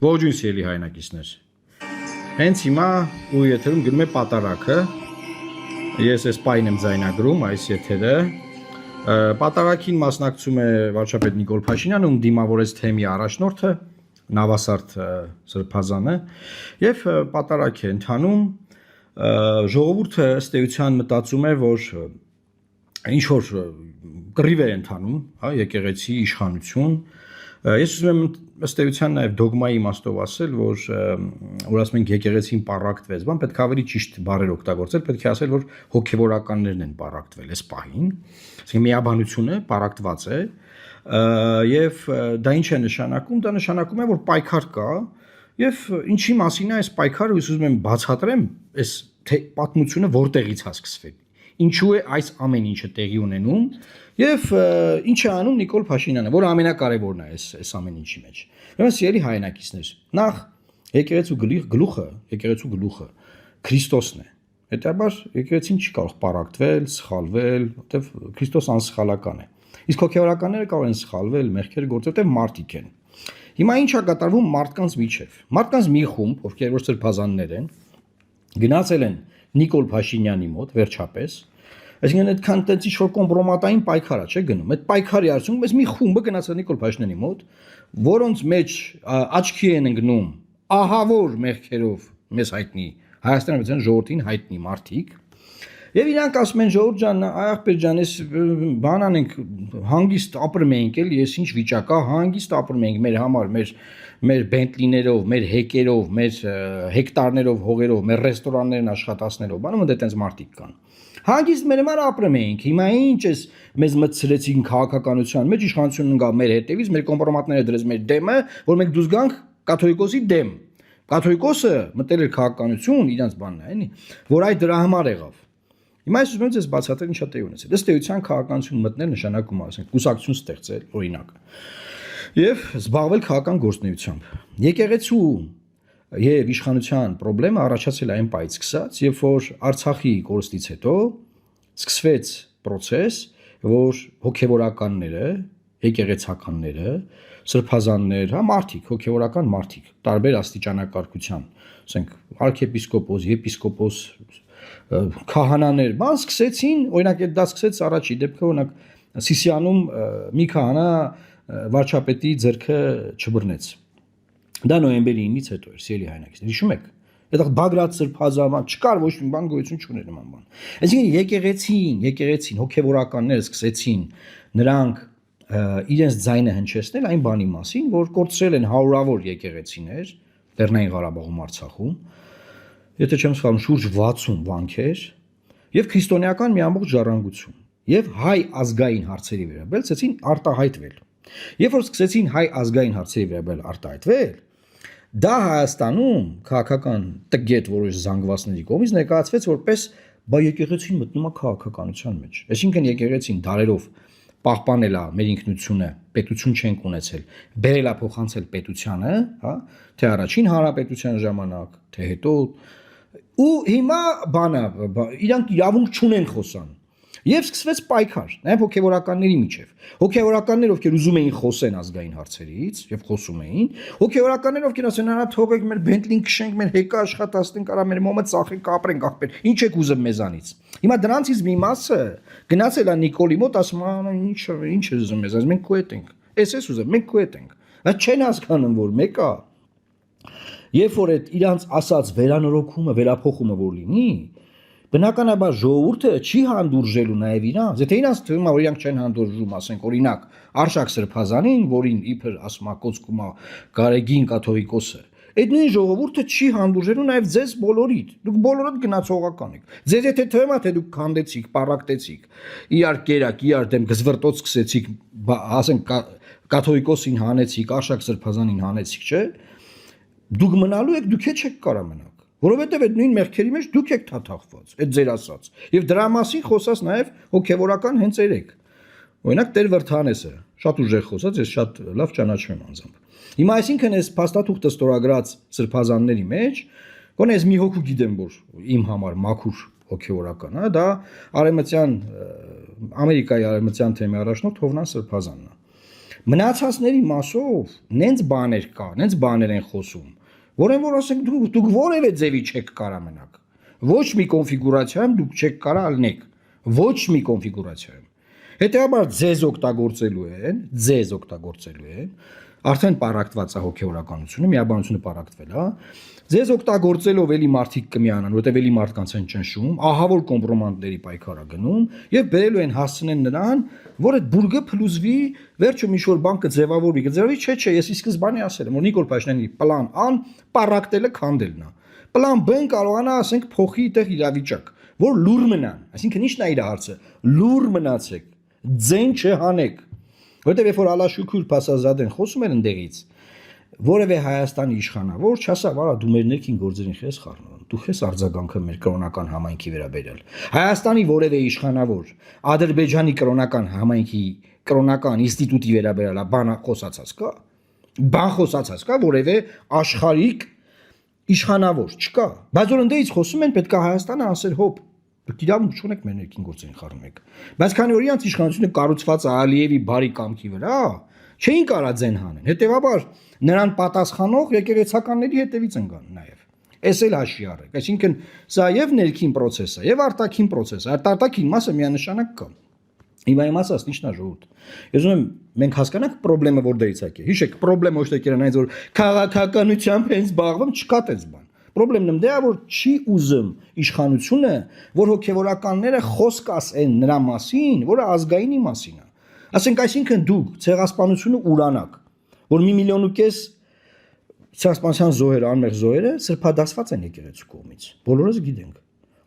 Ողջույն սիրելի հայրենակիցներ։ Հենց հիմա ու եթերում գնում է պատարակը։ Ես այս պայն եմ ձայնագրում այս եթերը։ Պատարակին մասնակցում է վարչապետ Նիկոլ Փաշինյանը, ում դիմավորեց թեմի առաջնորդը Նավասարդ Սրբազանը, եւ պատարակ է ընթանում։ Ժողովուրդը ըստ էության մտածում է, որ ինչ որ կռիվ է ընթանում, հա, եկեղեցի իշխանություն։ Ես ուզում եմ ըստ էության նաև դոգմայի իմաստով ասել, որ ասում ենք եկեղեցին պառակտվեց, բան պետք է ավելի ճիշտ բառեր օգտագործել, պետք է ասել, որ հոգևորականներն են պառակտվել այս պահին, այսինքն միաբանությունը պառակտված է, եւ դա ինչ է նշանակում, դա նշանակում է, որ պայքար կա, եւ ինչի մասին է այս պայքարը, ես ուզում եմ բացատրեմ, այս պատմությունը որտեղից է սկսվել, ինչու է այս ամեն ինչը տեղի ունենում եւ ինչ է անում Նիկոլ Փաշինյանը, որը ամենակարևորն է այս ամեն ինչի մեջ։ Ուրեմն սիրելի հայրենակիցներ, նախ եկեղեցու գլուխը Քրիստոսն է։ Հետաբար եկեղեցին չի կարող պառակտվել, սխալվել, որտեվ Քրիստոս անսխալական է։ Իսկ հոգևորականները կարող են սխալվել, մեղքեր գործել, որտեվ մարդիկ են։ Հիմա ինչ է կատարվում մարդկանց միջև։ Մարդկանց մի խումբ, ովքեր որ սրբազաններ են, գնացել են Նիկոլ Փաշինյանի մոտ վերջապես, այսինքն այդքան տենց ինչ որ կոմպրոմատային պայքար է, չէ՞ գնում։ Այդ պայքարի արդյունքում այս մի խումբը գնացել Նիկոլ Փաշինյանի մոտ, որոնց մեջ աչքի են ընկնում ահավոր մեղքերով մեզ հայտնի Հայաստանի ժողովրդին հայտնի մարդիկ, եւ իրանք ասում են ժողովուրդ ջան, աղբեր ջան, ես բան անենք, հանգիստ ապրում ենք էլ, ես ինչ վիճակա, հանգիստ ապրում ենք մեր համար, մեր բենտլիներով, մեր հեկերով, մեր հեկտարներով, հողերով, մեր ռեստորաններն աշխատացնելով, բանում դե տենց մարդիկ կան։ Հանգիստ մեր համար ապրում ենք, հիմա ինչ էս մեզ մտցրեցին քաղաքականության մեջ, իշխանությունն գա մեր հետևից, մեր կոմպրոմատները դրեց մեր դեմը, որ մենք դուրս գանք կաթոլիկոսի դեմ։ Կաթոլիկոսը մտել էր քաղաքականություն, իրանց բանն է, էլի, որ այդ դրա համար եղավ։ Հիմա ես ուզում եմ ձեզ բացատրել ինչա տեղ ունեցել։ Ըստ էության քաղաքականություն մտնել նշանակում է, ասենք, կուսակցություն ստեղծել, օրինակ, եւ զբաղվել քաղաքական գործունեությամբ։ Եկեղեցու եւ իշխանության խնդրեմը առաջացել այն պայից սկսած, երբ որ Արցախի կորստից հետո սկսվեց process, որ հոգևորականները, եկեղեցականները, սրբազաններ, հա, մարդիկ, հոգևորական մարդիկ, տարբեր աստիճանակարգության, ասենք, arczepiskopos, եպիսկոպոս, քահանաներ, բան սկսեցին, օրինակ դա սկսեց առաջի դեպքը, օրինակ Սիսիանում մի քահանա վարչապետի ձեռքը չբռնեց։ Դա նոյեմբերի 9-ից հետո էր, սիրելի հայրենակիցներ, հիշում եք։ Այդտեղ Բագրատ սրբազան չկար, ոչ մի բան գոյություն չուներ նման բան։ Այսինքն եկեղեցին, հոգևորականները սկսեցին նրանք իրենց ձայնը հնչեցնել այն բանի մասին, որ կորցրել են հարյուրավոր եկեղեցիներ Լեռնային Ղարաբաղում, Արցախում, եթե չեմ սխալվում, շուրջ 60 վանքեր եւ քրիստոնեական մի ամբողջ ժառանգություն եւ հայ ազգային հարցերի վերաբերյալ ցեցին արտահայտվել։ Երբ որ սկսեցին հայ ազգային հարցերի վերաբերյալ արտահայտվել, դա Հայաստանում քաղաքական տգետ որոշ զանգվածների կողմից ներկայացվեց որպես բա եկեղեցին մտնում է քաղաքականության մեջ։ Այսինքն եկեղեցին դարերով պահպանել է մեր ինքնությունը, պետություն չենք ունեցել, բերել է փոխանցել պետությանը, հա, թե առաջին հանրապետության ժամանակ, թե հետո ու հիմա բանը իրանք իրավունք չունեն խոսան։ Եվ սկսվեց պայքար, նաև հոգևորականների միջև։ Հոգևորականներ, ովքեր ուզում էին խոսեն ազգային հարցերից եւ խոսում էին, հոգևորականներ, ովքեր ասեն, «Արա թողեք մեր բենտլին քշենք, մեր հեկը աշխատացնենք, արա մեր մոմը ծախենք, ապրենք, աղբեր, ինչ եք ուզում մեզանից»։ Հիմա դրանցից մի մասը գնացել է Նիկոլի մոտ, ասում է, ինչ է ուզում մեզ, մենք քո հետ ենք։ Էս ուզում, մենք քո հետ ենք։ Բայց չեն հասկանում, որ մեկը երբ որ այդ իրանց ասած վերանորոգումը, վերափոխումը որ լինի, բնականաբար ժողովուրդը չի հանդուրժելու նաև իրանց, եթե իրանց թվում է, որ իրանք չեն հանդուրժում, ասենք, օրինակ, Արշակ Սրբազանին, որին իբր ասում է կոծկում է Գարեգին կաթողիկոսը, այդ նույն ժողովուրդը չի հանդուրժելու նաև ձեզ բոլորիդ, դուք բոլորդ գնացողական եք, ձեզ եթե թվում է, թե դուք քանդեցիք, պառակտեցիք, իրար կերակ, իրար դեմ գզվրտոց սկսեցիք, ասենք, կաթողիկոսին հանեցիք, Արշակ Սրբազանին հանեցիք, չէ՞, դուք մնալու եք, դուք չեք կարող մնալ, որովհետև այդ նույն մեղքերի մեջ դուք եք թաթախված, այդ ձեր ասած, եւ դրա մասին խոսած նաև հոգևորական հենց երեք, օրինակ Տեր Վրթանեսը, շատ ուժեղ խոսած, ես շատ լավ ճանաչում եմ անձամբ։ Հիմա այսինքն այս փաստաթուղթը ստորագրած սրբազանների մեջ, գոնե ես մի հոգու գիտեմ, որ իմ համար մաքուր հոգևորական է, դա Արևմտյան Ամերիկայի արևմտյան թեմի առաջնորդ Հովնան Սրբազանն է։ Մնացածների մասով նենց բաներ կա, նենց բաներ են խոսում, որեն որ ասենք դուք որևէ ձևի չեք կարա մնաք։ Ոչ մի կոնֆիգուրացիայում դուք չեք կարա ալնեք։ Ոչ մի կոնֆիգուրացիայում։ Հետևաբար ձեզ օգտագործելու են, արդեն պարակտված է հոգեորականությունը, միաբանությունը պարակտվել է, ձեզ օգտագործելով էլի մարդիկ կմիանան, որտեղ էլի մարդկանց են ճնշում, ահավոր կոմպրոմանտների պայքարա գնում եւ բերելու են հասցնեն նրան, որ այդ բուրգը փլուզվի, վերջում ինչ որ բան կձևավորվի, չէ, ես ի սկզբանե ասել եմ, որ Նիկոլ Փաշինյանի պլան A-ն պարակտելը քանդելն է։ Պլան B-ն կարողանա, ասենք, փոխի այդտեղ իրավիճակ, որ լուր մնան, այսինքն ի՞նչն է իր հարցը, լուր մնացեք, ձեն չհանեք, որտեղ երբ որ Ալաշուքուր Փասազադեն խոսում էր ընդեղից, որևէ Հայաստանի իշխանավոր չասավ, արա դու մեր ներքին գործերին քեզ խառնում, դու քեզ արձագանքը մեր կրոնական համայնքի վերաբերյալ։ Հայաստանի որևէ իշխանավոր Ադրբեջանի կրոնական համայնքի կրոնական ինստիտուտի վերաբերյալ բան խոսացած կա։ Բան խոսացած կա որևէ աշխարհիկ իշխանավոր չկա։ Բայց որ ընդդեից խոսում են, պետք է Հայաստանը ասել հոп, դուք իրավունք չունեք մեր ներքին գործերին խառնում եք։ Բայց քանի որ իրանց իշխանությունը կառուցված է Ալիևի բարի կամքի վրա, չէին կարա ձեն հանեն։ Հետևաբար նրան պատասխանող եկեղեցականների հետևից ընկան նաև։ Էս էլ հաշվի առեք։ Այսինքն սա եւ ներքին process է, եւ արտաքին process է։ Այդ արտաքին մասը միանշանակ կա։ Հիմա իմ ասած ի՞նչն է ժողովուրդ։ Ես ուզում եմ մենք հասկանանք խնդրեմը որտեղից է եկել։ Հիշեք, խնդրեմը ոչ թե կերանայից որ քաղաքականությամբ հենց զբաղվում չկա տես բան։ Խնդրեմն ըմ դե որ չի ուզում իշխանությունը, որ հոգեվորականները խոսք ասեն նրա մասին, որը ազգայինի մասին է։ Ասենք այսինքն դուք ցեղասպանությունը ուրանակ, որ 1.5 միլիոն ցեղասպանության զոհեր, անմեղ զոհերը սրբադասված են եկեղեցու կողմից։ Բոլորս գիտենք։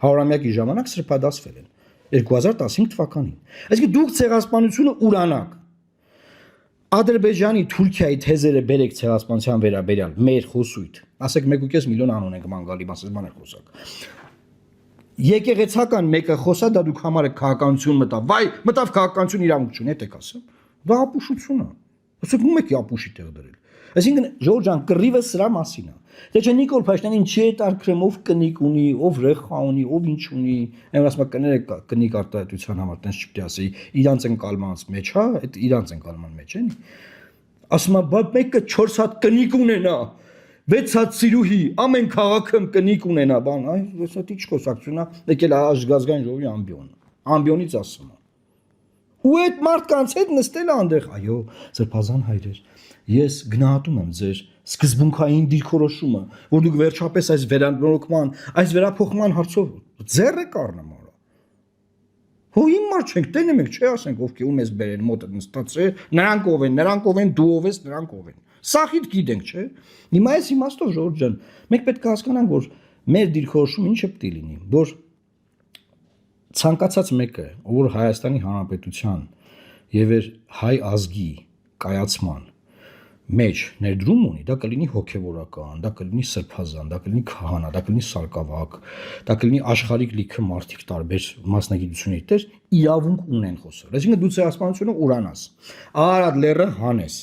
100-ամյակի ժամանակ սրբադասվել են 2015 թվականին։ Այսինքն դուք ցեղասպանությունը ուրանակ Ադրբեջանի, Թուրքիայի թեզերը բերեք ցեղասպանության վերաբերյալ մեր խոսույթ։ Ասեք 1.5 միլիոն անուն ենք մանգալի, մասս բաներ խոսակ։ Եկեղեցական մեկը խոսա, դա դուք համարը քաղաքականություն մտավ։ Վայ, մտավ քաղաքականություն իրավունք չունի, եք ասում։ Դա ապուշություն է։ Ասեք ում եք ապուշի տեղ դրել։ Այսինքն Ժորժ ջան, կռիվը սրա մասին է։ Դե չէ Նիկոլ Փաշինյանին չի հետարքրեմ ով կնիկ ունի, ով ռեխա ունի, ով ինչ ունի։ Այն ասում է կները կնիկ արտահայտության համար տենց չպետք է ասի, իրանց են կալմանց մեջ, հա, այդ իրանց են կալման մեջ են։ Ասում է, բա մեկը 4 հատ կնիկ ունենա, 6 հատ սիրուհի, ամեն քաղաքում կնիկ ունենա, բան, այ ես դա ինչ խոսակցություն է, եկել ազգային ժողովի ամբիոն։ Ամբիոնից ասում է։ Ու այդ մարդկանց հետ նստել անդեղ, այո, Սրբազան հայրեր, ես գնահատում եմ ձեր սկզբունքային դիրքորոշումը, որ դուք վերջապես այս վերանորոգման, այս վերափոխման հարցով ձեռ եք առնում արա։ Հո իմ մարդ չենք, տենեմ եք, չէ ասենք ովքեր ում ես բերեն մոտը նստած է, նրանք ով են, դու ով ես, նրանք ով են։ Սախիտ գիտենք, չէ։ Հիմա այս իմաստով Ժորժ ջան, մենք պետք է հասկանանք, որ մեր դիրքորոշումը ինչը պետք է լինի, որ ցանկացած մեկը, որ Հայաստանի Հանրապետության եւ հայ ազգի կայացման մեջ ներդրում ունի, դա կլինի հոգևորական, դա կլինի սրբազան, դա կլինի քահանա, դա կլինի սարկավակ, դա կլինի աշխարհիկ լիքը մարդիկ տարբեր մասնագիտությունների տեր իրավունք ունեն խոսել։ Այսինքն դու ցեղասպանությունը ուրանաս, արադ լերը հանես,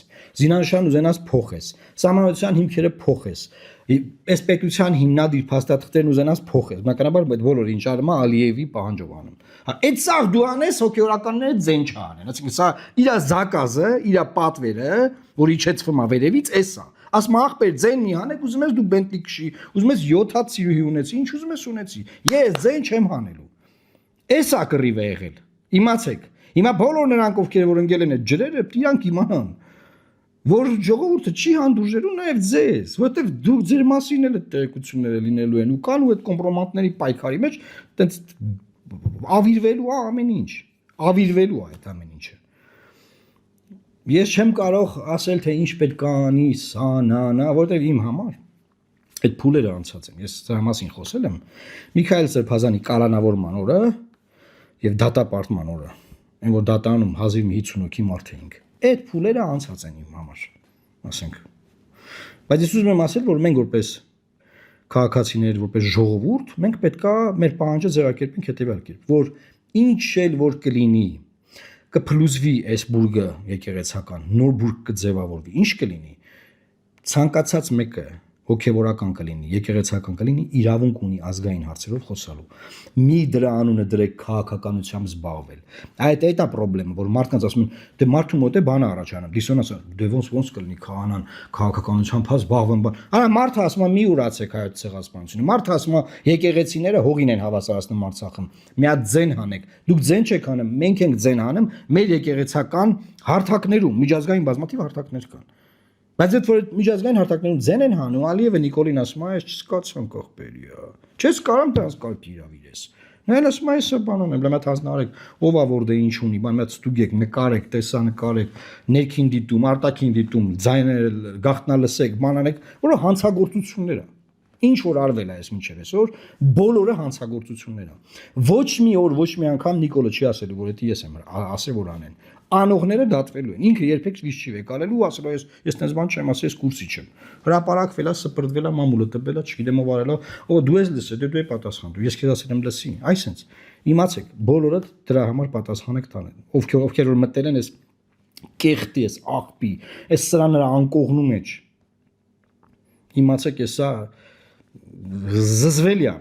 զինանշան ուզենաս փոխես, սահմանադրության հիմքերը փոխես, այս պետության հիմնադիր փաստաթղթերն ուզենաս փոխես, բնականաբար այդ բոլորը ինչ արում է Ալիևի պահանջով անում։ Այդ սաղ դու անես հոգեորականները ձեն չանեն, այսինքն սա իր զակազը, իր պատվերը, որ իջեցվում է վերևից, էսա։ Ասում ախպեր ձեն մի հանեք, ուզում ես դու Բենտլի քշի, ուզում ես 7 հատ սիրուհի ունեցի, ինչ ուզում ես ունեցի։ Ես ձեն չեմ հանելու։ Էսա կռիվ է եղել։ Իմացեք։ Հիմա բոլոր նրանք ովքեր որ ընկել են այդ ջրերը, իրանք իմանան, որ ժողովուրդը չի հանդուրժելու նաև ձեզ, որովհետև դուք ձեր մասին էլ այդ տեղեկությունները լինելու են ու կան ու այդ կոմպրոմանտների պայքարի մեջ տենց ավիրվելու է ամեն ինչ, ավիրվելու է այդ ամեն ինչը։ Ես չեմ կարող ասել, թե ինչ պետք է անի, սա, նա, որովհետև իմ համար այդ փուլերը անցած են։ Ես սրա մասին խոսել եմ Միքայել Սրբազանի կալանավորման օրը եւ դատապարտման օրը, այն որ դատանում 1058-ի մարդ էինք։ Այդ փուլերը անցած են իմ համար, ասենք։ Բայց ես ուզում եմ ասել, որ մենք որպես քաղաքացիներ, որպես ժողովուրդ, մենք պետքա մեր պահանջը ձևակերպենք հետևյալ կերպ, որ ինչ էլ որ կլինի, կփլուզվի այս բուրգը եկեղեցական, նոր բուրգ կձևավորվի, ինչ կլինի, ցանկացած մեկը հոգևորական կլինի, եկեղեցական կլինի, իրավունք ունի ազգային հարցերով խոսալու։ Մի դրա անունը դրեք քաղաքականությամբ զբաղվել։ Այդ է խնդրեմը, որ մարդկանց ասում են, դե մարդու մոտ է բանը առաջանում, դիսոնանս, դե ոնց կլինի քահանան քաղաքականությամբ զբաղվում։ Արա մարդը ասում է մի ուրացեք հայոց ցեղասպանությունը։ Մարդը ասում է եկեղեցիները հողին են հավասարացնում Արցախում։ Մի հատ ձեն հանեք։ Դուք ձեն չեք հանում, մենք ենք ձեն հանում մեր եկեղեցական հարթակներում, միջազգային բազմաթիվ հարթակներ կան։ Բայց այդ որ միջազգային հարթակներում ձեն են հանում, Ալիևը Նիկոլին ասում է, այս չսկացան կողբերի, չես կարամ դրանց կարգի իրավիրես։ Նայել ասում է, այսը բանոն եմ, լեմատ հանձնարեք, ով է որ դե ինչ ունի, բան մեծ ստուգեք, նկարեք, տեսանկարեք, ներքին դիտում, արտաքին դիտում, ձայներ գաղտնալսեք, բանանեք, որը հանցագործություններ է։ Ինչ որ արվել է այս մինչև այսօր, բոլորը հանցագործություններ է։ Ոչ մի օր, ոչ մի անգամ Նիկոլը չի ասելու, որ դա ես եմ ասել, որ անեն։ Անողները դատվելու են։ Ինքը երբեք վիճ չի վեկալելու ու ասելու ես տես բան չեմ ասել, ես կուրսի չեմ։ Հրապարակվել է, սպրդվել է, մամուլը տվել է, չգիտեմ ով արել է, ո դու ես լսել, դու ես պատասխան, դու ես քեզ ասել եմ լսի։ Այսինքն, իմացեք, բոլորը դրա համար պատասխան եք տանել։ Ովքեր որ մտել են այս կեղտի, այս աղբի, այս սրանրա անկողնու մեջ։ Իմացեք, էսա զզվելի է,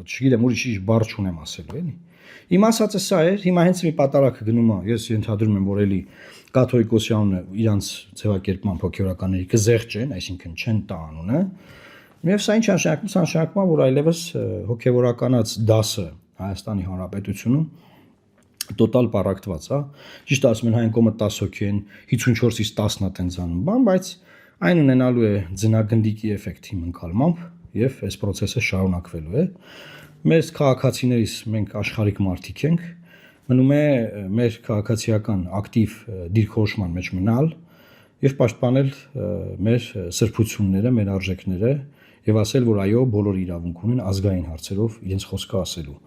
չգիտեմ, ուրիշ բառ չունեմ ասելու, էլի։ Իմ ասածը սա էր, հիմա հենց մի պատարակը գնում է, ես ենթադրում եմ, որ էլի կաթոլիկոսյանն իրանց ձևակերպման հոգևորականների կզեղչեն, այսինքն չեն տա անունը, եւ սա ինչ նշանակում, սա նշանակում է, որ այլևս հոգևորականած դասը Հայաստանի Հանրապետությունում տոտալ պարակտված է, ճիշտ ասում են հայն կողմը 10 հոգի են, 54-ից 10-ն է տենց անում, բան, բայց այն ունենալու է ձնագնդիկի էֆեկտի ընկալմամբ եւ այս process-ը շարունակվելու է։ Մեր քաղաքացիներից մենք աշխարհիկ մարդիկ ենք, մնում է մեր քաղաքացիական ակտիվ դիրքորոշման մեջ մնալ եւ պաշտպանել մեր սրբությունները, մեր արժեքները եւ ասել, որ այո, բոլորը իրավունք ունեն ազգային հարցերով իրենց խոսքը ասելու։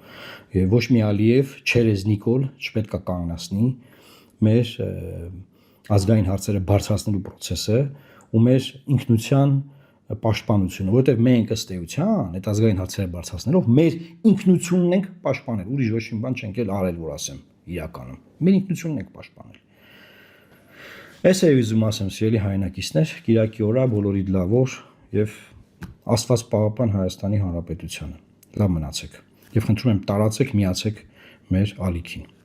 Եվ ոչ մի Ալիև, Չերեզ Նիկոլ չպետք է կանգնացնի մեր ազգային հարցերը բարձրացնելու process-ը ու մեր ինքնության պաշտպանությունը, որովհետև մենք ըստ էության այդ ազգային հարցերը բարձրացնելով մեր ինքնությունն ենք պաշտպանել, ուրիշ ոչ մի բան չենք էլ արել, որ ասեմ իրականում։ Մեր ինքնությունն ենք պաշտպանել։ Այս է ուզում ասեմ, սիրելի հայրենակիցներ, Կիրակի օրը բոլորիդ լավ օր եւ Աստված պահապան Հայաստանի Հանրապետությանը։ Լավ մնացեք։ Եվ խնդրում եմ տարածեք, միացեք մեր ալիքին։